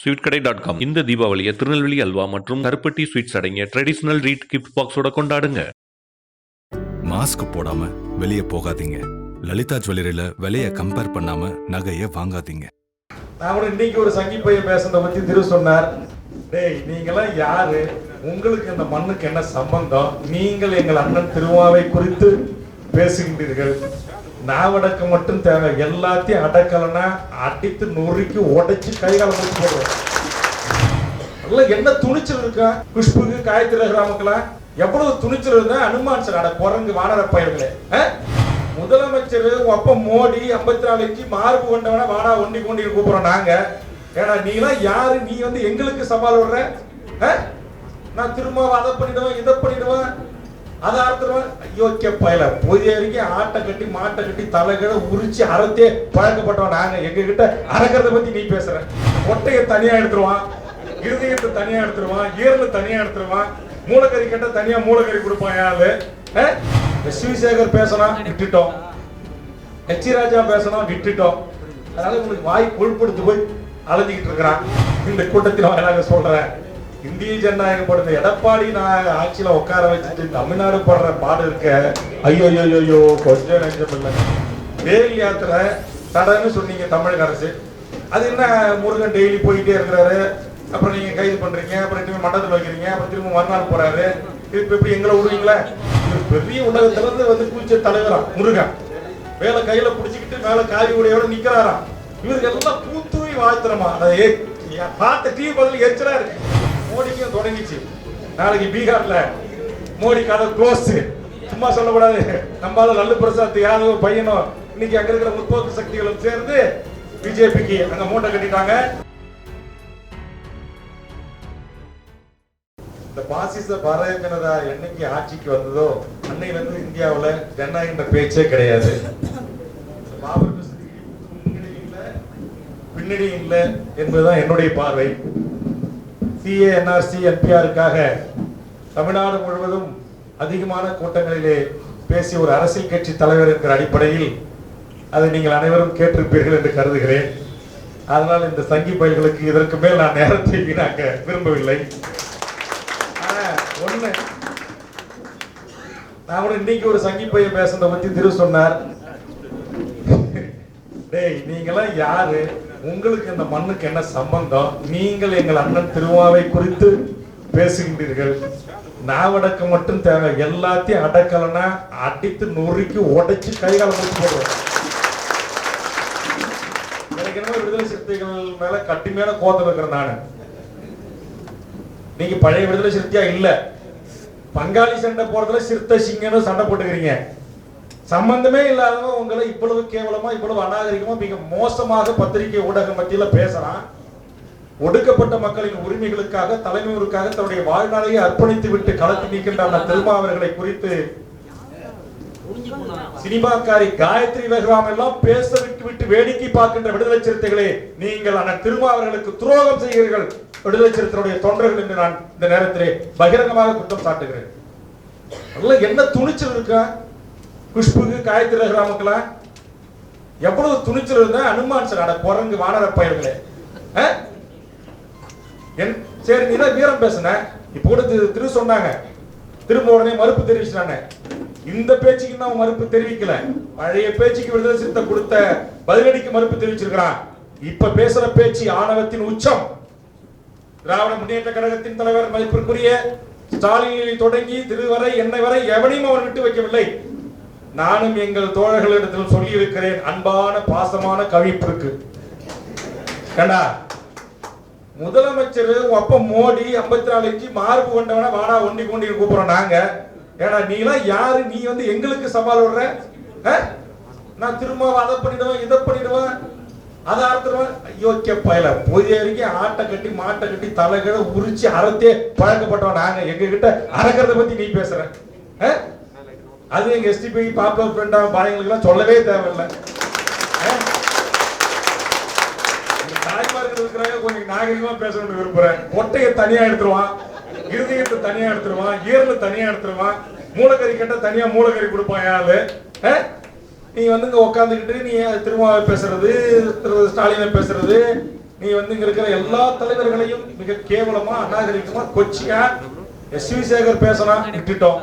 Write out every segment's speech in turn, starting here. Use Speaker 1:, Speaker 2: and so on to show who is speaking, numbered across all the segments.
Speaker 1: ஸ்வீட்கடை.com இந்த தீபாவளியை திருநெல்வேலி அல்வா மற்றும் கருப்பட்டி ஸ்வீட்ஸ் அடங்கிய ட்ரெடிஷனல் ரீட் கிஃப்ட் பாக்ஸோட கொண்டாடுங்க.
Speaker 2: மாஸ்க் போடாம வெளியே போகாதீங்க. லலிதா ஜுவல்லரியில விலையை கம்பேர் பண்ணாம நகையை வாங்காதீங்க.
Speaker 3: நான் கூட இன்னைக்கு ஒரு சங்கி பையன் பேசுறத பத்தி திரு சொன்னார். டேய், நீங்களாம் யாரு? உங்களுக்கு இந்த மண்ணுக்கு என்ன சம்பந்தம்? நீங்கள் எங்கள் அண்ணன் திருமாவை குறித்து பேசுகின்றீர்கள். நாவடக்கம் மட்டும் தேவை, எல்லாத்தையும் அடக்கலன்னா அடித்து நொறுக்கி உடைச்சு கைகால போட்டு போடுவோம். என்ன துணிச்சல் இருக்கா குஷ்புக்கு, காயத்ரி ரகுராமுக்கெல்லாம் எவ்வளவு துணிச்சல் இருந்தா அனுமான் சார் அட குரங்கு வானர பயிர்களே. முதலமைச்சர் அப்ப மோடி 54 மார்பு கொண்டவன வாடா ஒண்டி கொண்டி கூப்பிடுறோம் நாங்க. ஏன்னா நீலாம் யாரு? நீ வந்து எங்களுக்கு சவால் விடுற. நான் திரும்ப அதை பண்ணிடுவேன், இதை பண்ணிடுவேன், அதை அறுத்துருவேன். ஐயோக்கிய பயல பொதிய வரைக்கும் ஆட்டை கட்டி மாட்டை கட்டி தலைகளை உரிச்சு அறத்தே பழக்கப்பட்டவன் நாங்க. எங்க கிட்ட அறக்கிறத பத்தி நீ பேசுற. ஒட்டையை தனியா எடுத்துருவான், இருதயத்தை தனியா எடுத்துருவான், ஈரலை தனியா எடுத்துருவான், மூலக்கறி கட்ட தனியா மூலக்கறி கொடுப்பான். யாரு சிவசேகர் பேசலாம் விட்டுட்டோம், ஹெச் ராஜா பேசலாம் விட்டுட்டோம். அதனால உங்களுக்கு வாய் கொழுப்படுத்து போய் அலைஞ்சிக்கிட்டு இருக்கிறான். இந்த கூட்டத்தில் வாயிலாக சொல்றேன், இந்திய ஜனநாயகம் படுத்த எடப்பாடி நான் ஆட்சியில உட்கார வச்சுட்டு தமிழ்நாடு படுற பாடு இருக்க. ஐயோ ஐயோ கொஞ்சம் நெஞ்சம் இல்லை. வேல் யாத்திரை தடன்னு சொன்னீங்க தமிழக அரசு. அது என்ன முருகன் டெய்லி போயிட்டே இருக்கிறாரு, அப்புறம் நீங்க கைது பண்றீங்க, அப்புறம் திரும்ப மண்டலத்தில் வைக்கிறீங்க, அப்புறம் திரும்ப மறுநாள் போறாரு. இப்ப எப்படி எங்களை விடுவீங்களா? பெரிய உலகத்துல இருந்து வந்து குளிச்ச தலைவரா முருகன் வேலை கையில புடிச்சுக்கிட்டு மேல காவி உடையோட நிக்கிறாராம். இவருக்கு எல்லாம் பூத்துவி வாழ்த்துறமா. அதை பார்த்த டிவி பதில் எரிச்சலா இருக்கு. மோடிக்கும் தொடங்கிச்சு. நாளைக்கு பீகார்ல மோடி கதை க்ளோஸ். சும்மா சொல்லக்கூடாது. நம்மளால லல்லு பிரசாத் யாதவ பையனும் இன்னைக்கு அங்க இருக்கிற முற்போக்கு சக்திகளும் சேர்ந்து பிஜேபிக்கு அங்க மூட்டை கட்டிட்டாங்க. இந்த பாசிச பாரதிய ஜனதா என்னைக்கு ஆட்சிக்கு வந்ததோ அன்னையில இருந்து இந்தியாவில் ஜனநாயக பேச்சே கிடையாது. பின்னணி இல்லை என்பதுதான் என்னுடைய பார்வை. சிஏ, என்ஆர்சி, என்பிஆருக்காக தமிழ்நாடு முழுவதும் அதிகமான கூட்டங்களிலே பேசிய ஒரு அரசியல் கட்சி தலைவர் என்கிற அடிப்படையில் அதை நீங்கள் அனைவரும் கேட்டிருப்பீர்கள் என்று கருதுகிறேன். அதனால் இந்த சங்கி பயல்களுக்கு இதற்கு மேல் நான் நேரத்தை வீணாக்க விரும்பவில்லை. ஒண்ணு, நான் கூட இன்னைக்கு ஒரு சங்கி பையன் பேசுறத பத்தி திரு சொன்னார். டேய், நீங்களாம் யாரு? உங்களுக்கு இந்த மண்ணுக்கு என்ன சம்பந்தம்? நீங்கள் எங்கள் அண்ணன் திருமாவை குறித்து பேசுகின்றீர்கள். நாவடக்கம் மட்டும் தேவை, எல்லாத்தையும் அடக்கலன்னா அடித்து நொறுக்கி உடைச்சு கைகால போட்டு போடுவோம். எனக்கு என்ன விடுதலை சிறுத்தைகள் மேல கட்டுமையான கோபம் இருக்கிறேன் நானு. நீங்க பழைய விடுதலை சிறுத்தையா இல்ல. பங்காளி சண்டை போறதுல சிறுத்தை சிங்கன்னு சண்டை போட்டுக்கிறீங்க. சம்பந்தமே இல்லாதவங்க உங்களை இவ்வளவு கேவலமா, இவ்வளவு அநாகரிகமா, மிக மோசமாக பத்திரிகை ஊடக மத்தியில பேசுறான். ஒடுக்கப்பட்ட மக்களின் உரிமைகளுக்காக, தலைமையுக்காக தன்னுடைய வாழ்நாளையை அர்ப்பணித்து விட்டு களத்தில் நிற்கின்ற திருமா அவர்களை குறித்து சினிமாக்காரி காயத்ரி ரகுராம் எல்லாம் பேச விட்டு விட்டு வேடிக்கை பார்க்கின்ற விடுதலை சிறுத்தைகளே, நீங்கள் அண்ணன் திருமா அவர்களுக்கு துரோகம் செய்கிறீர்கள். விடுதலை சிறுத்தைகளுடைய தொண்டர்கள் என்று நான் இந்த நேரத்திலே பகிரங்கமாக குற்றம் சாட்டுகிறேன். என்ன துணிச்சல் இருக்கா குஷ்புக்கு, காயத்ரி ரகுராமுக்கெல்லாம் எவ்வளவு துணிச்சல் இருந்தா அனுமான் சார் அட குரங்கு வானர பயிர்களே. சரி, நீ தான் வீரம் பேசுன. இப்ப கூட திரு சொன்னாங்க, திரும்ப உடனே மறுப்பு தெரிவிச்சாங்க. இந்த பேச்சுக்கு தான் மறுப்பு தெரிவிக்கல. பழைய பேச்சுக்கு விடுதலை சிறுத்தை கொடுத்த பதிலடிக்கு மறுப்பு தெரிவிச்சிருக்கிறான். இப்ப பேசுற பேச்சு ஆணவத்தின் உச்சம். திராவிட முன்னேற்ற கழகத்தின் தலைவர் மதிப்பிற்குரிய ஸ்டாலினை தொடங்கி திருவரை என்னை வரை எவனையும் அவர் விட்டு வைக்கவில்லை. நானும் எங்கள் தோழர்களிடத்தில் சொல்லி இருக்கிறேன், அன்பான பாசமான கவிப்பிற்கு. முதலமைச்சர் அப்ப மோடி 54 மார்பு கொண்டவன வாடா ஒண்டி கொண்டி கூப்பிடுறோம் நாங்க. ஏன்னா நீலாம் யாரு? நீ வந்து எங்களுக்கு சவால் விடுற. நான் திரும்ப அதை பண்ணிடுவேன், இதை பண்ணிடுவேன், அதை அறுத்துருவேன். ஐயோக்கிய பயல பொதிய வரைக்கும் ஆட்டை கட்டி மாட்டை கட்டி தலைகளை உரிச்சு அறத்தே பழக்கப்பட்டவன் நாங்க. எங்க கிட்ட அறக்கிறத பத்தி நீ பேசுற. அது எங்க எஸ்டிபி பாப்புலர் ஃப்ரெண்டா பாயங்களுக்கு எல்லாம் சொல்லவே தேவையில்லை. தாய்மார்கள் இருக்கிறாங்க, கொஞ்சம் நாகரிகமா பேசணும்னு விரும்புறேன். ஒட்டையை தனியா எடுத்துருவான், இருதயத்தை தனியா எடுத்துருவான், ஈரலை தனியா எடுத்துருவான், மூலக்கறி கட்ட தனியா மூலக்கறி கொடுப்பான். யாரு நீ வந்து இங்க உட்காந்துக்கிட்டு நீ திருமாவை பேசுறது, ஸ்டாலினை பேசுறது, நீ வந்து இங்க இருக்கிற எல்லா தலைவர்களையும் மிக கேவலமா அநாகரிகமா கொச்சியா எஸ்.வி. சேகர் பேசினா விட்டுட்டோம்,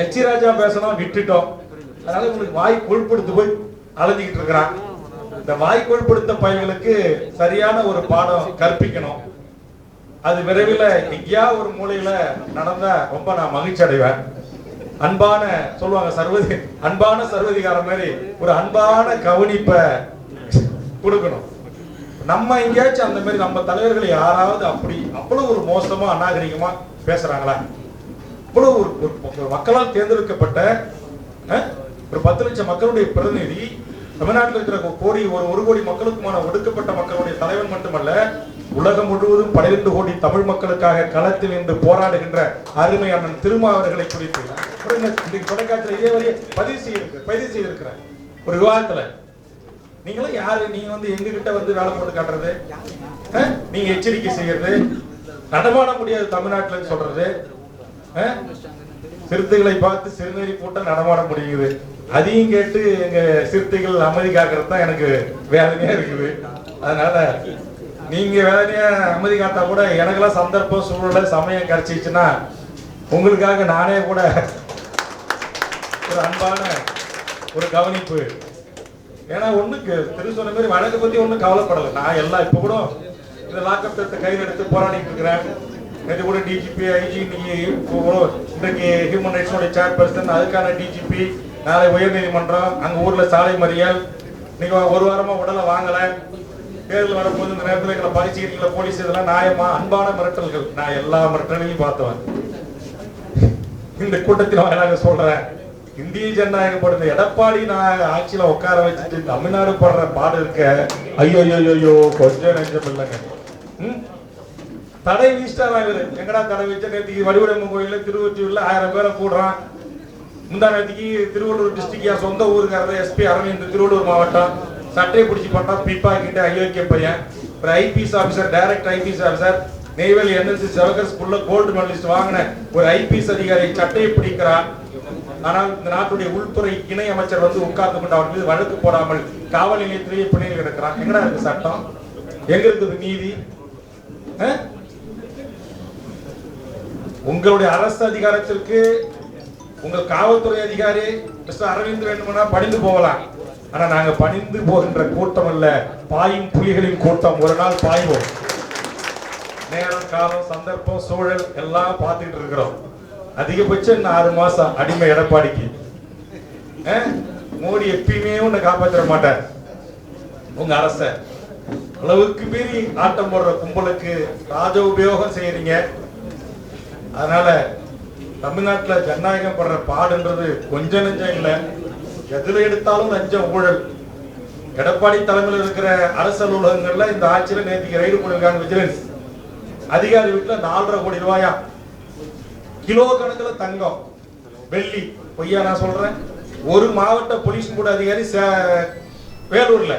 Speaker 3: எச். ராஜா பேசினா விட்டுட்டோம். அதனால உங்களுக்கு வாய் கொழுப்படுத்து போய் அலைஞ்சிக்கிட்டு இருக்கிறான். இந்த வாய் கொழுப்படுத்த பையன்களுக்கு சரியான ஒரு பாடம் கற்பிக்கணும். அது விரைவில் எங்கேயா ஒரு மூலையில நடந்தா ரொம்ப நான் மகிழ்ச்சி அடைவேன். அன்பான சொல்லுவாங்க அன்பான சர்வதிகாரம் மாதிரி ஒரு அன்பான கவனிப்பை கொடுக்கணும். நம்ம எங்கேயாச்சும் அந்த மாதிரி நம்ம தலைவர்கள் யாராவது அப்படி அவ்வளவு ஒரு மோசமா அநாகரிகமா பேசுறாங்களா? இவ்வளவு ஒரு மக்களால் தேர்ந்தெடுக்கப்பட்ட ஒரு 10 லட்சம் மக்களுடைய பிரதிநிதி, தமிழ்நாட்டில் இருக்கிற ஒரு கோடி மக்களுக்குமான ஒடுக்கப்பட்ட மக்களுடைய தலைவன் மட்டுமல்ல, உலகம் முழுவதும் 12 கோடி தமிழ் மக்களுக்காக களத்தில் நின்று போராடுகின்ற அருமை அண்ணன் திருமாவர்களை குறித்து தொலைக்காட்சியில் இதே வரைய பதிவு செய்திருக்கிற ஒரு விவாதத்துல நீங்களும் யாரு? நீங்க வந்து எங்க கிட்ட வந்து வேலை போட்டு காட்டுறது, நீங்க எச்சரிக்கை செய்யறது, நடமாட முடியாது தமிழ்நாட்டில் சொல்றது, சிறுத்தைகளை பார்த்து சிறுநீரி போட்டா நடமாட முடியுது, அதையும் கேட்டு எங்க சிறுத்தைகள் அமைதி காக்கிறது தான் எனக்கு வேதனையா இருக்குது. அதனால நீங்க வேதனையா அமைதி காத்தா கூட எனக்கெல்லாம் சந்தர்ப்பம் சூழ்நிலை சமயம் கிடைச்சிச்சுன்னா உங்களுக்காக நானே கூட ஒரு அன்பான ஒரு கவனிப்பு. ஏன்னா ஒண்ணுக்கு திரு சொன்ன மாதிரி வழக்கை பத்தி ஒன்றும் கவலைப்படலை. நான் எல்லாம் இப்ப கூட இந்த லாக்அப் சட்டத்தை கையில் எடுத்து போராடிட்டு இருக்கிறேன். நேற்று கூட டிஜிபி, ஐஜி, இன்றைக்கு ஹியூமன் ரைட்ஸோட சேர்பர்சன், அதுக்கான டிஜிபி, நாளை உயர் நீதிமன்றம், அங்க ஊர்ல சாலை மறியல், நீங்க ஒரு வாரமா உடலை வாங்கல, தேர்தல் வரும்போது இந்த நேரத்தில் எங்களை பரிசீலிக்கல போலீஸ், இதெல்லாம் நியாயமா? அன்பான மிரட்டல்கள். நான் எல்லா மிரட்டலையும் பார்த்தவன். இந்த கூட்டத்தில் வாயிலாக சொல்றேன், இந்திய ஜனநாயகம் படுத்த எடப்பாடி நான் ஆட்சியில உட்கார வச்சுட்டு தமிழ்நாடு படுற பாடு இருக்க, ஐயோ கொஞ்சம் நெஞ்சம் இல்லைங்க. தடை வீசிட்டாரா இவரு? எங்கடா தடை வச்ச? நேற்றுக்கு வடிவடைமன் கோயில்ல திருவொற்றியூர்ல 1000 பேரை கூடுறான். முந்தா நேற்றுக்கு திருவள்ளூர் டிஸ்ட்ரிக்ட் சொந்த ஊருக்காரர் எஸ்பி அரவிந்த், திருவள்ளூர் மாவட்டம், சட்டையை பிடிச்சி பண்ணா பிப்பாக்கிட்டு அயோக்கிய பையன். ஒரு IPS officer, direct IPS officer, Neyveli NLC Jawahar ஸ்கூல்ல கோல்டு மெடலிஸ்ட் வாங்கின ஒரு ஐபிஎஸ் அதிகாரி சட்டையை பிடிக்கிறார். ஆனால் இந்த நாட்டுடைய உள்துறை இணை அமைச்சர் வந்து உட்கார்ந்து கொண்டு அவர் மீது வழக்கு போடாமல் காவல் நிலையத்திலேயே பிணையில் கிடக்கிறான். எங்கடா இருக்கு சட்டம்? எங்க இருக்குது நீதி? உங்களுடைய அரசு அதிகாரத்திற்கு உங்கள் காவல்துறை அதிகாரி மிஸ்டர் அரவிந்த் வேண்டுமானா பணிந்து போகலாம். ஆனா நாங்க பணிந்து போகின்ற கூட்டம் அல்ல, பாயும் புலிகளின் கூட்டம். ஒரு நாள் பாய்வோம். நேரம், காலம், சந்தர்ப்பம், சூழல் எல்லாம் பார்த்துட்டு இருக்கிறோம். அதிகபட்சம் இன்னும் 6 மாசம் அடிமை எடப்பாடிக்கு. மோடி எப்பயுமே உன்னை காப்பாற்ற மாட்டார். உங்க அரச அளவுக்கு மீறி ஆட்டம் போடுற கும்பலுக்கு ராஜ உபயோகம் செய்யறீங்க. அதனால தமிழ்நாட்டில் ஜனநாயகம் படுற பாடுன்றது கொஞ்சம் நெஞ்சம் இல்லை. எதுல எடுத்தாலும் லஞ்சம், ஊழல். எடப்பாடி தலைமையில் இருக்கிற அரசு அலுவலகங்கள்ல இந்த ஆட்சியில நேற்றுக்கு ரைடு பண்ணிருக்காங்க விஜிலன்ஸ் அதிகாரி வீட்டுல 4.5 கோடி ரூபாயா, கிலோ கணக்கில் தங்கம், வெள்ளி. பொய்யா நான் சொல்றேன்? ஒரு மாவட்ட போலீஸ் கூட அதிகாரி வேலூர்ல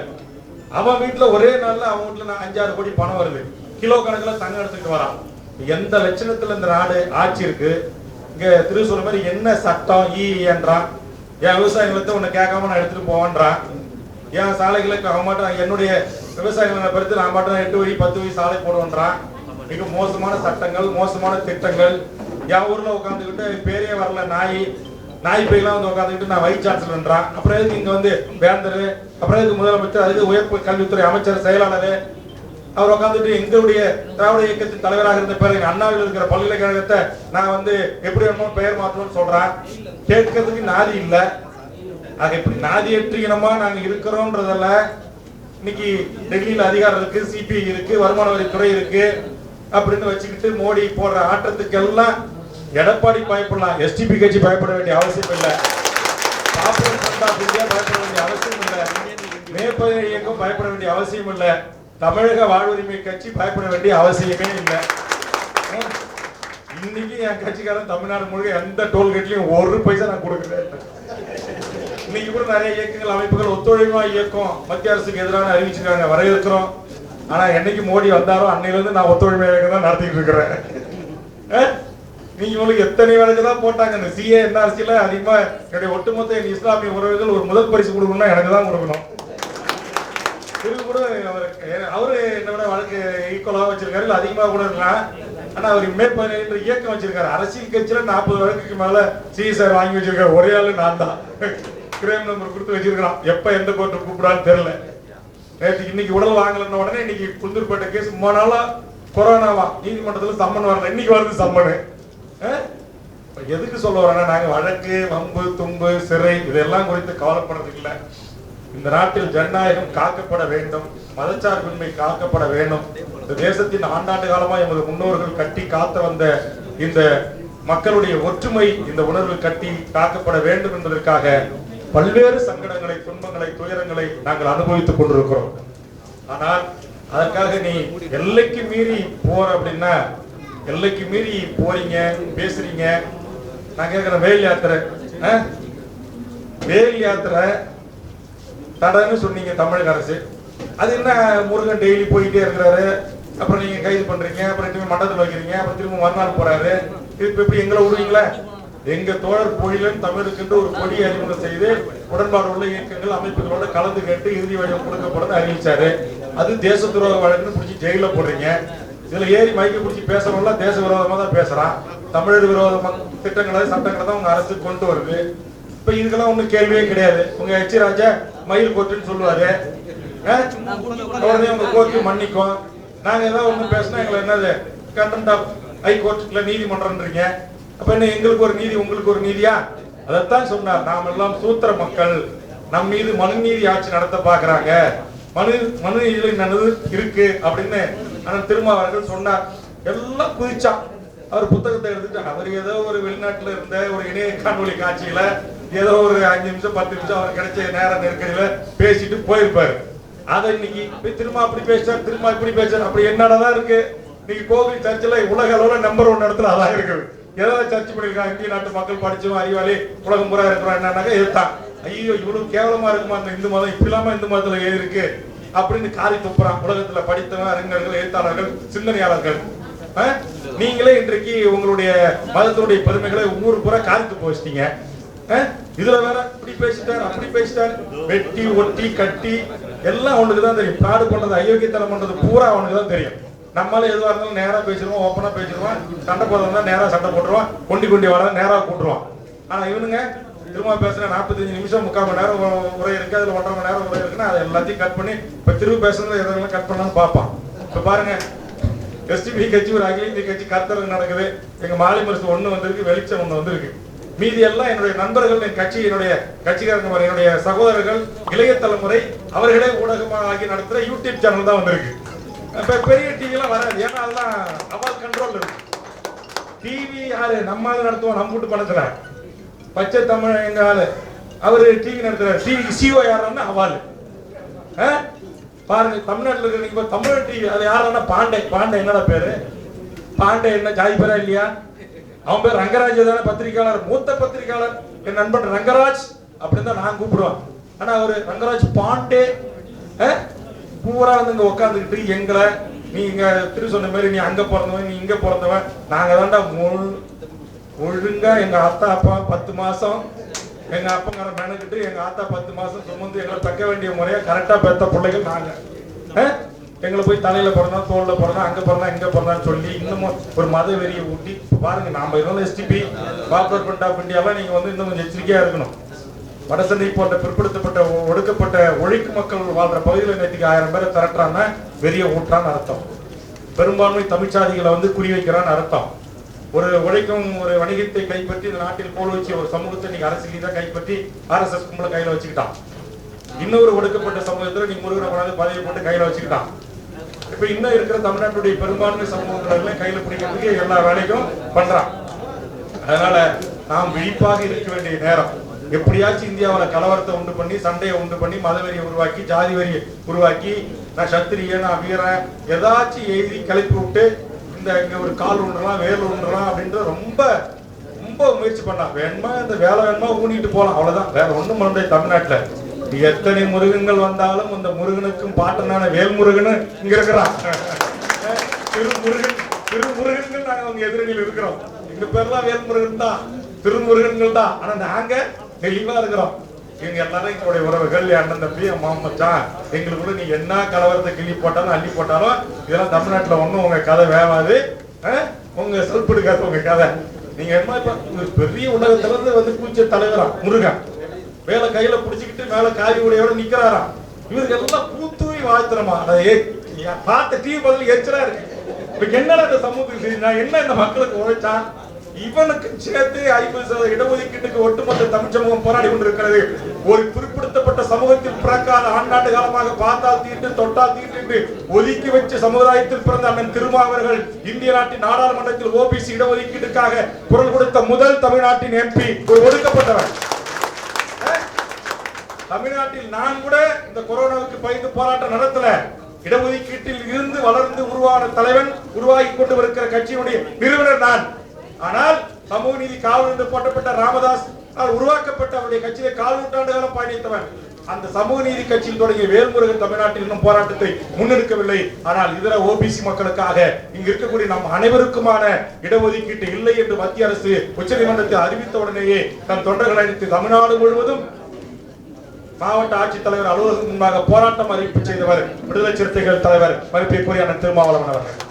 Speaker 3: அவன் வீட்டுல ஒரே நாள்ல அவன் வீட்டுல 5-6 கோடி பணம் வருது. கிலோ கணக்கில் தங்கம் எடுத்துக்கிட்டு வரான். எந்த லட்சணத்துல இந்த நாடு ஆட்சி இருக்கு? இங்க திரு சொல்ற மாதிரி என்ன சட்டம் என்றான். என் விவசாய நிலத்தை உன்னை கேட்காம நான் எடுத்துட்டு போவான்றான். என் சாலைகளுக்கு அவன் மட்டும் என்னுடைய விவசாய நிலத்தை பறித்து நான் மட்டும் 8 வழி 10 வழி சாலை போடுவேன்றான். மிக மோசமான சட்டங்கள், மோசமான திட்டங்கள். என் ஊர்ல உட்காந்துக்கிட்டு பேரே வரல நாய் பையெல்லாம் வந்து உட்காந்துக்கிட்டு நான் வைஸ் சான்சலர்ன்றான். அப்புறம் எதுக்கு இங்க வந்து வேந்தர், அப்புறம் எதுக்கு முதலமைச்சர், அதுக்கு உயர் கல்வித்துறை அமைச்சர், செயலாளர், அவர் உட்காந்துட்டு எங்களுடைய திராவிட இயக்கத்தின் தலைவராக இருந்த பேர் அண்ணாவில் இருக்கிற பல்கலைக்கழகத்தை நான் வந்து எப்படி வேணுமோ பெயர் மாற்றணும்னு சொல்றேன். கேட்கறதுக்கு நாதி இல்லை. ஆக இப்படி நாதியற்ற இனமா நாங்க இருக்கிறோம்ன்றதால இன்னைக்கு டெல்லியில அதிகாரம் இருக்கு, சிபிஐ இருக்கு, வருமான வரித்துறை இருக்கு அப்படின்னு வச்சுக்கிட்டு மோடி போடுற ஆட்டத்துக்கு எல்லாம் எடப்பாடி பயப்படலாம். எஸ்டிபி கட்சி பயப்பட வேண்டிய அவசியம் இல்லை. பயப்பட வேண்டிய அவசியம் இல்லை. மேற்பதிவு இயக்கம் பயப்பட வேண்டிய அவசியம் இல்லை. தமிழக வாழ்வுரிமை கட்சி பயப்பட வேண்டிய அவசியமே இல்லை. இன்னைக்கு என் கட்சிக்காரன் தமிழ்நாடு முழுக்க எந்த டோல்கேட்லயும் 1 பைசா நான் கொடுக்கிறேன். இன்னைக்கு கூட நிறைய இயக்கங்கள், அமைப்புகள் ஒத்துழைப்பா இயக்கம் மத்திய அரசுக்கு எதிரான அறிவிச்சிருக்காங்க, வரவேற்கிறோம். ஆனா என்னைக்கு மோடி வந்தாரோ அன்னையில இருந்து நான் ஒத்துழைமை இயக்கம் தான் நடத்திட்டு இருக்கிறேன். நீங்க உங்களுக்கு எத்தனை வழக்கு தான் போட்டாங்க. இந்த சிஏ என்ஆர்சியில அதிகமா என்னுடைய ஒட்டுமொத்த என் இஸ்லாமிய உறவுகள் ஒரு முதல் பரிசு கொடுக்கணும்னா எனக்கு தான் கொடுக்கணும். திரு கூட அவரு என்ன விட வழக்கு ஈக்குவலாக வச்சிருக்காரு, இல்லை அதிகமாக கூட இருக்கலாம். ஆனா அவர் மே 17 இயக்கம் வச்சிருக்காரு. அரசியல் கட்சியில 40 வழக்குக்கு மேல சிஎஸ்ஆர் வாங்கி வச்சிருக்காரு. ஒரே ஆளு நான் தான் கிரைம் நம்பர் கொடுத்து வச்சிருக்கான். எப்ப எந்த கோர்ட்டு கூப்பிடான்னு தெரியல. நேற்று இன்னைக்கு உடல் வாங்கலன்ன உடனே இன்னைக்கு புந்தூர்பேட்டை கேஸ் 3 நாளா கொரோனாவா நீதிமன்றத்தில் சம்மன் வரல, இன்னைக்கு வருது சம்மனு. எதுக்கு சொல்ல வரேன்னா, நாங்க வழக்கு வம்பு தும்பு சிறை இதெல்லாம் குறித்து கவலைப்படுறதுக்கு இல்லை. இந்த நாட்டில் ஜனநாயகம் காக்கப்பட வேண்டும், மதச்சார்பின்மை காக்கப்பட வேண்டும். இந்த தேசத்தின் ஆண்டாண்டு காலமா எமது முன்னோர்கள் கட்டி காத்து வந்த இந்த மக்களுடைய ஒற்றுமை, இந்த உணர்வு கட்டி காக்கப்பட வேண்டும் என்பதற்காக பல்வேறு சங்கடங்களை, துன்பங்களை, துயரங்களை நாங்கள் அனுபவித்துக் கொண்டிருக்கிறோம். ஆனால் அதற்காக நீ எல்லைக்கு மீறி போற அப்படின்னா, எல்லைக்கு மீறி போறீங்க பேசுறீங்க. நான் கேட்கிறேன், வேல் யாத்திரை, வேல் யாத்திரை தடன்னு சொன்னீங்க தமிழக அரசு. அது என்ன, முருகன் டெய்லி போயிட்டே இருக்கிறாரு, அப்புறம் நீங்க கைது பண்றீங்க, அப்புறம் திரும்ப மண்டபத்தில் வைக்கிறீங்க, அப்புறம் திரும்ப மறுநாள் போறாரு. இப்ப எப்படி எங்களை விடுவீங்களா? எங்க தோழர் கோயிலன் தமிழுக்கு ஒரு கொடி அறிமுகம் செய்து உடன்பாடு உள்ள இயக்கங்கள் அமைப்புகளோட கலந்து கேட்டு இறுதி வடிவம் கொடுக்கப்படும் அறிவிச்சாரு. அது தேச துரோக வழக்குன்னு பிடிச்சி ஜெயில போடுறீங்க. இதுல ஏறி மைக்க பிடிச்சி பேசுறவங்களாம் தேச விரோதமா தான் பேசுறான். தமிழர் விரோத திட்டங்களை சட்டங்களை தான் உங்க அரசு கொண்டு வருது. இப்ப இதுக்கெல்லாம் ஒண்ணும் கேள்வியே கிடையாது. உங்க எச் ராஜா மயில் கோர்ட்டுன்னு சொல்லுவாரு, உடனே உங்க கோர்ட்டு மன்னிக்கும். நாங்க ஏதாவது ஒண்ணு பேசினா எங்களை என்னது கண்டெம்ட் ஆஃப் ஹைகோர்ட்ல நீதிமன்றம்ன்றீங்க. அப்ப என்ன, எங்களுக்கு ஒரு நீதி உங்களுக்கு ஒரு நீதியா? அதைத்தான் சொன்னார். நாம் எல்லாம் சூத்திர மக்கள், நம் மீது மனு நீதி ஆட்சி நடத்த பாக்குறாங்க, மனு நீதி நல்லது இருக்கு அப்படின்னு அண்ணன் திருமாவர்கள் சொன்னார். எல்லாம் குதிச்சான். அவர் புத்தகத்தை எடுத்துட்டு அவர் ஏதோ ஒரு வெளிநாட்டுல இருந்த ஒரு இணைய காணொலி காட்சியில ஏதோ ஒரு 5 நிமிஷம் 10 நிமிஷம் அவர் கிடைச்ச நேர நெருக்கடியில பேசிட்டு போயிருப்பாரு. அதை இன்னைக்கு திரும்ப அப்படி பேசுறாரு, திரும்ப இப்படி பேசுறாரு. அப்படி என்னடா இருக்கு? இன்னைக்கு கோவில் சர்ச்சில் உலக அளவுல நம்பர் 1 இடத்துல அதான் இருக்குது. ஏதாவது சர்ச் பண்ணிருக்காங்க, இந்திய நாட்டு மக்கள் படிச்சவன் அறிவாளி உலகம் பூரா இருக்கிறோம் என்னன்னாக்கா எதுதான், ஐயோ இவ்வளவு கேவலமா இருக்குமா அந்த இந்து மதம், இப்படி இல்லாம இந்து மதத்துல இருக்கு அப்படின்னு காரி துப்புறான். உலகத்துல படித்தவன், அறிஞர்கள், எழுத்தாளர்கள், சிந்தனையாளர்கள். நீங்களே இன்றைக்கு உங்களுடைய மதத்தினுடைய பெருமைகளை ஊர் பூரா காரி துப்ப வச்சிட்டீங்க. இதுல வேற இப்படி பேசிட்டாரு அப்படி பேசிட்டாரு, வெட்டி ஒட்டி கட்டி எல்லாம் அவனுக்கு தான் தெரியும். பிராடு பண்றது, அயோக்கியத்தனம் பண்றது பூரா அவனுக்கு தான் தெரியும். நம்மளால எதுவாக இருந்தாலும் நேரா பேசிடுவோம், ஓப்பனா பேசிடுவான். சண்டை போடுறதா நேரா சண்டை போட்டுருவான், கொண்டி வர நேரா கூட்டுருவான். ஆனா இவனுங்க திரும்ப பேசுற 45 நிமிஷம் 3/4 மணி நேரம் உரை இருக்கு, அதுல 1.5 மணி நேரம் உரை இருக்குன்னா அதை எல்லாத்தையும் கட் பண்ணி இப்ப திரும்ப பேசுறது எதெல்லாம் கட் பண்ணலாம்னு பார்ப்பான். இப்ப பாருங்க, எஸ்டிபி கட்சி ஒரு அகில இந்திய கட்சி கருத்தரங்கு நடக்குது. எங்க மாலிமரசு 1 வந்திருக்கு, வெளிச்சம் 1 வந்திருக்கு. மீதி எல்லாம் என்னுடைய நண்பர்கள், என் கட்சி, என்னுடைய கட்சிக்காரங்க, என்னுடைய சகோதரர்கள், இளைய தலைமுறை அவர்களே ஊடகமாக ஆகி நடத்துற யூடியூப் சேனல் தான் வந்திருக்கு. இப்ப பெரிய டிவி எல்லாம் வராது, ஏன்னா அதெல்லாம் அவள் கண்ட்ரோல் இருக்கு. டிவி யாரு நம்ம நடத்துவோம், நம்ம வீட்டு பணத்துல பச்சை தமிழ் எங்க ஆளு அவரு டிவி நடத்துறாரு. டிவிக்கு சிஓ யாருன்னா அவாலு. பாருங்க, தமிழ்நாட்டில் இருக்கிற தமிழ் டிவி அது யாருன்னா பாண்டே. பாண்டே என்னடா பேரு? பாண்டே என்ன ஜாதி பேரா இல்லையா? அவன் பேர் ரங்கராஜ் தானே, பத்திரிகையாளர், மூத்த பத்திரிகையாளர். என் நண்பன் ரங்கராஜ் அப்படின்னு தான் நான் கூப்பிடுவான். ஆனா அவரு ரங்கராஜ் பாண்டே பூரா வந்து இங்க உட்காந்துக்கிட்டு எங்களை, நீ இங்க திரு சொன்ன மாதிரி நீ அங்க பிறந்தவன், நீ இங்க பிறந்தவன், நாங்க தான்டா ஒழுங்கா எங்க அத்தா அப்பா 10 மாசம் எங்க அப்பங்கார மெனக்கிட்டு எங்க ஆத்தா 10 மாசம் சுமந்து எங்களை தக்க வேண்டிய முறையா கரெக்டா பெத்த பிள்ளைகள் நாங்க. எங்களை போய் தலையில பிறந்தா, தோல்ல பிறந்தா, அங்க பிறந்தா, இங்க பிறந்தான்னு சொல்லி இன்னமும் ஒரு மத வெறியை ஊட்டி பாருங்க. நாம இருந்தாலும் எஸ்டிபி பாப்புலர் ஃப்ரண்ட் ஆஃப் இந்தியாவெல்லாம் நீங்க வந்து இன்னும் கொஞ்சம் எச்சரிக்கையா இருக்கணும். வடசென்னை போன்ற பிற்படுத்தப்பட்ட ஒடுக்கப்பட்ட ஒழிக்கு மக்கள் வாழ்ற பகுதியில் நேற்றுக்கு 1000 பேரை திரட்டுறான்னா வெறிய ஊற்றான்னு அர்த்தம். பெரும்பான்மை தமிழ்ச்சாதிகளை வந்து குறி வைக்கிறான்னு அர்த்தம். ஒரு உழைக்கும் ஒரு வணிகத்தை கைப்பற்றி இந்த நாட்டில் போல் வச்சு ஒரு சமூகத்தை நீங்க அரசியல் தான் கைப்பற்றி RSS கும்பல கையில வச்சுக்கிட்டான். இன்னொரு ஒடுக்கப்பட்ட சமூகத்துல நீ முருகனை கொண்டாந்து பதவி போட்டு கையில வச்சுக்கிட்டான். இப்ப இன்னும் இருக்கிற தமிழ்நாட்டுடைய பெரும்பான்மை சமூகங்களை கையில பிடிக்கிறதுக்கு எல்லா வேலைக்கும் பண்றான். அதனால நாம் விழிப்பாக இருக்க வேண்டிய நேரம். எப்படியாச்சும் இந்தியாவில் கலவரத்தை உண்டு பண்ணி, சண்டையை உண்டு பண்ணி, மதவெறியை உருவாக்கி, ஜாதி வரியை உருவாக்கி, நான் சத்திரிய, நான் வீரன் ஏதாச்சும் எழுதி கிளப்பி விட்டு இங்க ஒரு கால் உண்டுலாம், வேல் உண்டுலாம் அப்படின்ற ரொம்ப ரொம்ப முயற்சி பண்ணா. வேணுமா இந்த வேலை வேணுமா ஊனிட்டு போகலாம், அவ்வளவுதான். வேற ஒண்ணும் பண்ண முடியாது. தமிழ்நாட்டுல எத்தனை முருகங்கள் வந்தாலும் அந்த முருகனுக்கும் பாட்டனான வேல்முருகன் இங்க இருக்கிறான். திருமுருகன்கள் நாங்க அவங்க எதிரில் இருக்கிறோம். எங்க பேர்லாம் வேல்முருகன் தான், திருமுருகன்கள் தான். ஆனா நாங்க தெளிவா இருக்கிறோம். இவங்க எல்லாரும் எங்களுடைய உறவுகள், அண்ணன் தம்பி, மாமச்சான். எங்களுக்குள்ள நீ என்ன கலவரத்தை கிள்ளி போட்டாலும் அள்ளி போட்டாலும் இதெல்லாம் தமிழ்நாட்டுல ஒண்ணும் உங்க கதை வேவாது, உங்க செல்பெடுக்காது உங்க கதை. நீங்க என்ன பெரிய உலகத்துல இருந்து வந்து கூச்ச தலைவரா முருகன் வேலை கையில புடிச்சுக்கிட்டு மேல காவி உடையோட நிக்கிறாராம். இவருக்கு எல்லாம் பூத்துவி வாழ்த்துறமா. பார்த்த டிவி பதில் எரிச்சலா இருக்கு. இப்ப என்னடா இந்த சமூகத்துக்கு நான் என்ன இந்த மக்களுக்கு உழைச்சான்? இவனுக்கு சேர்த்து 50% இடஒதுக்கீட்டுக்கு ஒட்டுமொத்த தமிழ் சமூகம் போராடி கொண்டிருக்கிறது. ஒரு குறிப்பிடப்பட்ட சமூகத்தில் பிறக்காத ஆண்டாண்டு காலமாக பார்த்தால் தீட்டு தொட்டால் தீட்டு என்று ஒதுக்கி வச்ச சமுதாயத்தில் பிறந்த அண்ணன் திருமாவர்கள் இந்திய நாட்டின் நாடாளுமன்றத்தில் ஓபிசி இடஒதுக்கீட்டுக்காக குரல் கொடுத்த முதல் தமிழ்நாட்டின் எம்பி, ஒரு ஒடுக்கப்பட்டவர். தமிழ்நாட்டில் நான் கூட இந்த கொரோனாவுக்கு பயந்து போராட்டம் நடத்தல. இடஒதுக்கீட்டில் இருந்து வளர்ந்து உருவான தலைவன், உருவாகி கொண்டு வருகிற கட்சியினுடைய நிறுவனர் நான். ஆனால் சமூக நீதி காவல் என்று போட்டப்பட்ட ராமதாஸ் உருவாக்கப்பட்ட அவருடைய கட்சியிலே 4 நூற்றாண்டு காலம் பயணித்தவன். அந்த சமூக நீதி கட்சியில் தொடங்கிய வேல்முருகன் தமிழ்நாட்டில் இன்னும் போராட்டத்தை முன்னெடுக்கவில்லை. ஆனால் இதர ஓபிசி மக்களுக்காக இங்கு இருக்கக்கூடிய நம் அனைவருக்குமான இடஒதுக்கீட்டு இல்லை என்று மத்திய அரசு உச்சநீதிமன்றத்தில் அறிவித்த உடனேயே தன் தொண்டர்களை அழைத்து தமிழ்நாடு முழுவதும் மாவட்ட ஆட்சித்தலைவர் அலுவலகம் முன்பாக போராட்டம் அறிவிப்பு செய்தவர் விடுதலை சிறுத்தைகள் தலைவர் மதிப்பிற்குரிய அண்ணன் திருமாவளவன் அவர்கள்.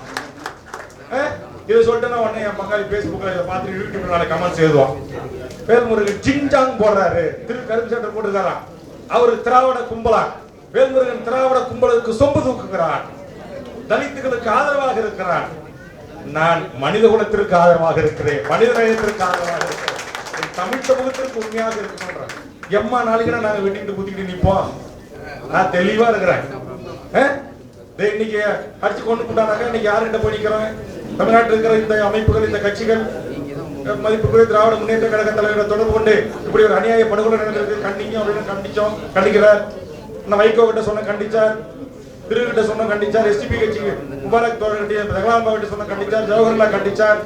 Speaker 3: இதை சொல்லிட்டு உடனே என் பங்காளி பேஸ்புக்ல இதை பார்த்துட்டு யூடியூப்ல கமெண்ட்ஸ் எழுதுவான். வேல்முருகன் ஜிங்ஜாங் போடுறாரு, கருப்பு சட்டை போட்டுக்காராம், அவரு திராவிட கும்பலா. வேல்முருகன் திராவிட கும்பலுக்கு சொம்பு தூக்குகிறார், தலித்துகளுக்கு ஆதரவாக இருக்கிறார். நான் மனித குலத்திற்கு ஆதரவாக இருக்கிறேன், மனித நேயத்திற்கு ஆதரவாக இருக்கிறேன், தமிழ் சமூகத்திற்கு உண்மையாக இருக்கிறேன். எம்மா நாளைக்கு நாங்க வெட்டிட்டு குத்திக்கிட்டு நிப்போம். நான் தெளிவா இருக்கிறேன். இன்னைக்கு அடிச்சு கொண்டு போட்டானாக்கா இன்னைக்கு யாருகிட்ட போய் நிக்கிறோம்? தமிழ்நாட்டில் இருக்கிற இந்த அமைப்புகள், இந்த கட்சிகள், மதிப்புக்குரிய திராவிட முன்னேற்ற கழக தலைவரை தொடர்பு கொண்டு இப்படி ஒரு அநியாய படுகொலை நடந்திருக்கு, கண்டிங்க அப்படின்னு கண்டிக்கிறார். வைகோ கிட்ட சொன்ன கண்டிச்சார், திருகிட்ட சொன்ன கண்டிச்சார், எஸ்டிபி கட்சிக்கு முபாரக் தோழர்கிட்ட ரகலாம்பாவிட்ட சொன்ன கண்டிச்சார், ஜவஹர்லால் கண்டிச்சார்.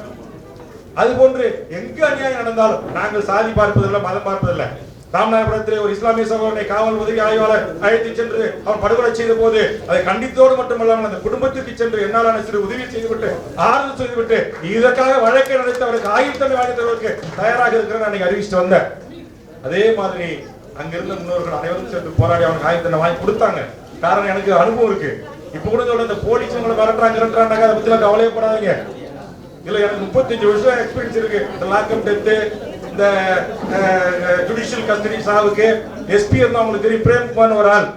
Speaker 3: அது போன்று எங்க அநியாயம் நடந்தாலும் நாங்கள் சாதி பார்ப்பதில்லை, மதம் பார்ப்பதில்லை. ராமநாதபுரத்திலே ஒரு இஸ்லாமிய சகோதரனை காவல் உதவி ஆய்வாளர் அழைத்து சென்று அவர் படுகொலை செய்த போது அதை கண்டித்தோடு மட்டுமல்லாமல் அந்த குடும்பத்திற்கு சென்று என்னாலான சிறு உதவி செய்துவிட்டு ஆறுதல் செய்துவிட்டு இதற்காக வழக்கை நடத்தி அவருக்கு ஆயுள் தண்டனை வாங்கி தருவதற்கு தயாராக இருக்கிறேன் அன்னைக்கு அறிவிச்சுட்டு வந்தேன். அதே மாதிரி அங்கிருந்த முன்னோர்கள் அனைவரும் சேர்ந்து போராடி அவனுக்கு ஆயுள் தண்டனை வாங்கி கொடுத்தாங்க. காரணம் எனக்கு அனுபவம் இருக்கு. இப்ப கூட சொல்ல இந்த போலீஸ் உங்களை மிரட்டுறாங்க, அதை பத்தி கவலையப்படாதீங்க. இல்ல எனக்கு 35 வருஷம் எக்ஸ்பீரியன்ஸ் இருக்கு. இந்த லாக்அப் டெத்து, இந்த ஜுடிஷியல் கஸ்டடி சாவுக்கு எஸ்பி இருந்தா உங்களுக்கு தெரியும், பிரேம்குமார் ஒரு ஆள்.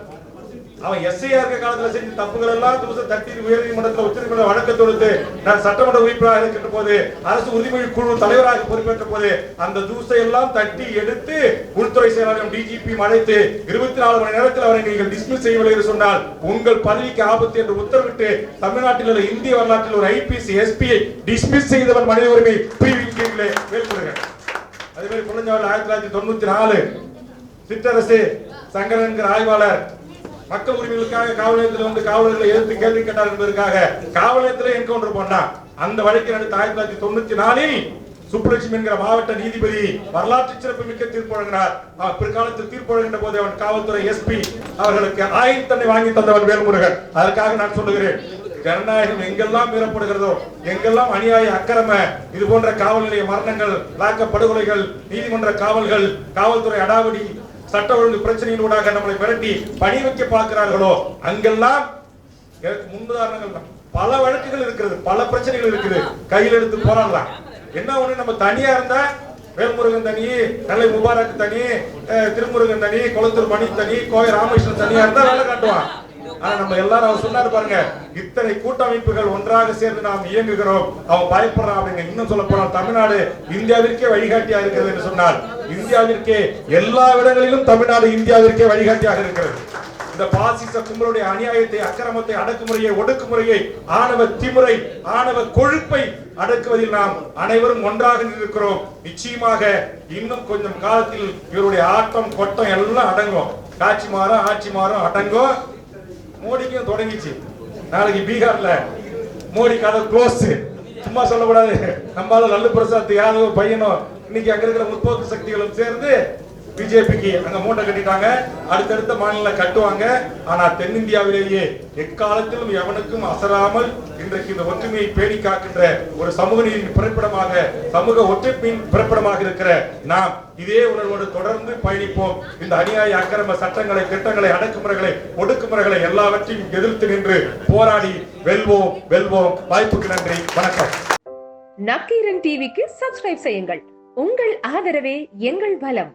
Speaker 3: அவன் எஸ்ஐயா இருக்க காலத்துல செஞ்ச தப்புகள் எல்லாம் தட்டி உயர்நீதிமன்றத்தில் உச்சநீதிமன்ற வழக்கு தொடுத்து நான் சட்டமன்ற உறுப்பினராக இருக்கின்ற போது, அரசு உறுதிமொழி குழு தலைவராக பொறுப்பேற்ற போது அந்த தூசை எல்லாம் தட்டி எடுத்து உள்துறை செயலாளர் டிஜிபி அழைத்து 24 மணி நேரத்தில் அவரை நீங்கள் டிஸ்மிஸ் செய்யவில்லை என்று சொன்னால் உங்கள் பதவிக்கு ஆபத்து என்று உத்தரவிட்டு தமிழ்நாட்டில் உள்ள இந்திய வரலாற்றில் ஒரு ஐபிசி எஸ்பியை டிஸ்மிஸ் செய்தவன் மனித உரிமை பிரிவின் கீழே வேல்முருகன். அதே மாதிரி புள்ளஞ்சாவல் 1994 சிற்றரசு சங்கரன் என்கிற ஆய்வாளர் மக்கள் உரிமைகளுக்காக காவல் நிலையத்தில் வந்து காவலர்களை எதிர்த்து கேள்வி கேட்டார் என்பதற்காக காவல் நிலையத்திலே என்கவுண்டர் பண்ணார். அந்த வழக்கில் அடுத்து 1994 சுப்புலட்சுமி என்கிற மாவட்ட நீதிபதி வரலாற்று சிறப்பு மிக்க தீர்ப்பு வழங்கினார். பிற்காலத்தில் தீர்ப்பு வழங்கின்ற போது அவன் காவல்துறை எஸ்பி அவர்களுக்கு ஆயுள் தண்டனை வாங்கி தந்தவன் வேல்முருகன். அதற்காக நான் சொல்லுகிறேன், ஜனநாயகம் எங்கெல்லாம் மீறப்படுகிறதோ, எங்கெல்லாம் அநியாய அக்கிரம இது போன்ற காவல் நிலைய மரணங்கள், லாக்க படுகொலைகள், நீதிமன்ற காவல்கள், காவல்துறை அடாவடி, சட்ட ஒழுங்கு பிரச்சனையினூடாக நம்மளை மிரட்டி பணி வைக்க பார்க்கிறார்களோ அங்கெல்லாம் முன்னுதாரணங்கள் பல வழக்குகள் இருக்கிறது, பல பிரச்சனைகள் இருக்குது. கையில் எடுத்து போராடலாம். என்ன ஒண்ணு, நம்ம தனியா இருந்தா வேல்முருகன் தனி, நெல்லை முபாரக் தனி, திருமுருகன் தனி, குளத்தூர் மணி தனி, கோவை ராமகிருஷ்ணன் தனியா இருந்தா வேலை காட்டுவான். ஆனா நம்ம எல்லாரும் அவர் சொன்னாரு பாருங்க, இத்தனை கூட்டமைப்புகள் ஒன்றாக சேர்ந்து நாம் இயங்குகிறோம், அவன் பயப்படுறான் அப்படின்னு. இன்னும் சொல்ல போனால் தமிழ்நாடு இந்தியாவிற்கே வழிகாட்டியா இருக்கிறது என்று சொன்னால், இந்தியாவிற்கே எல்லா இடங்களிலும் தமிழ்நாடு இந்தியாவிற்கே வழிகாட்டியாக இருக்கிறது. இந்த பாசிச கும்பலுடைய அநியாயத்தை, அக்கிரமத்தை, அடக்குமுறையை, ஒடுக்குமுறையை, ஆணவ திமுறை, ஆணவ கொழுப்பை அடக்குவதில் நாம் அனைவரும் ஒன்றாக இருக்கிறோம். நிச்சயமாக இன்னும் கொஞ்சம் காலத்தில் இவருடைய ஆட்டம் கொட்டம் எல்லாம் அடங்கும். காட்சி மாறும், ஆட்சி மாறும், அடங்கும். மோடிக்கும் தொடங்கிச்சு. நாளைக்கு பீகார்ல மோடி கதை க்ளோஸ். சும்மா சொல்லக்கூடாது. நம்மளால லல்லு பிரசாத் யாதவ் பையனும் இன்னைக்கு அங்க இருக்கிற முற்போக்கு சக்திகளும் சேர்ந்து பிஜேபிக்கு அங்க மூட்டை கட்டிட்டாங்க, அடுத்தடுத்த மாநில கட்டுவாங்க. ஆனா தென்னிந்தியாவிலேயே எக்காலத்திலும் எவனுக்கும் அசராமல் இன்றைக்கு இந்த ஒற்றுமையை பேணி காக்கின்ற ஒரு சமூக நீதியின் பிறப்பிடமாக, சமூக ஒற்றுமையின் பிறப்பிடமாக இருக்கிற நாம் இதே உணர்வோடு தொடர்ந்து பயணிப்போம். இந்த அநியாய அக்கிரம சட்டங்களை, திட்டங்களை, அடக்குமுறைகளை, ஒடுக்குமுறைகளை எல்லாவற்றையும் எதிர்த்து நின்று போராடி வெல்வோம் வெல்வோம். வாய்ப்புக்கு நன்றி, வணக்கம்.
Speaker 4: நக்கீரன் டிவிக்கு சப்ஸ்கிரைப் செய்யுங்கள். உங்கள் ஆதரவே எங்கள் பலம்.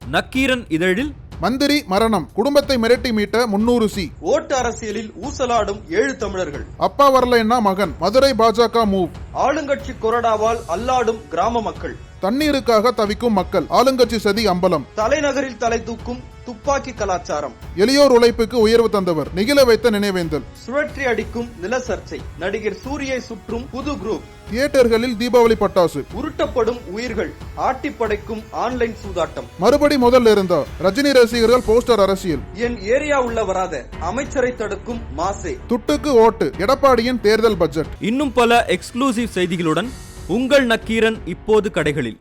Speaker 5: நக்கீரன் இதழில்
Speaker 6: மந்திரி மரணம், குடும்பத்தை மிரட்டி மீட்ட 300 சி.
Speaker 7: ஓட்டு அரசியலில் ஊசலாடும் 7 தமிழர்கள்.
Speaker 6: அப்பா வரலைன்னா மகன், மதுரை பாஜக மூவ்.
Speaker 7: ஆளுங்கட்சி கொறடாவால் அல்லாடும் கிராம மக்கள்.
Speaker 6: தண்ணீருக்காக தவிக்கும் மக்கள், ஆளுங்கட்சி சதி அம்பலம்.
Speaker 7: தலைநகரில் தலை தூக்கும் துப்பாக்கி கலாச்சாரம்.
Speaker 6: எளியோர் உழைப்புக்கு உயர்வு தந்தவர், நெகிழ வைத்த நினைவேந்தல்.
Speaker 7: சுழற்றி அடிக்கும் நில சர்ச்சை. நடிகர் சூரியை சுற்றும் புது குரூப்.
Speaker 6: தியேட்டர்களில் தீபாவளி பட்டாசு.
Speaker 7: உருட்டப்படும் உயிர்கள், ஆட்டி படைக்கும் ஆன்லைன் சூதாட்டம்.
Speaker 6: மறுபடி முதல்ல இருந்தா ரஜினி ரசிகர்கள் போஸ்டர் அரசியல்.
Speaker 7: என் ஏரியா உள்ள வராத அமைச்சரை தடுக்கும் மாசே.
Speaker 6: துட்டுக்கு ஓட்டு, எடப்பாடியின் தேர்தல் பட்ஜெட்.
Speaker 5: இன்னும் பல எக்ஸ்க்ளூசிவ் செய்திகளுடன் உங்கள் நக்கீரன் இப்போது கடைகளில்.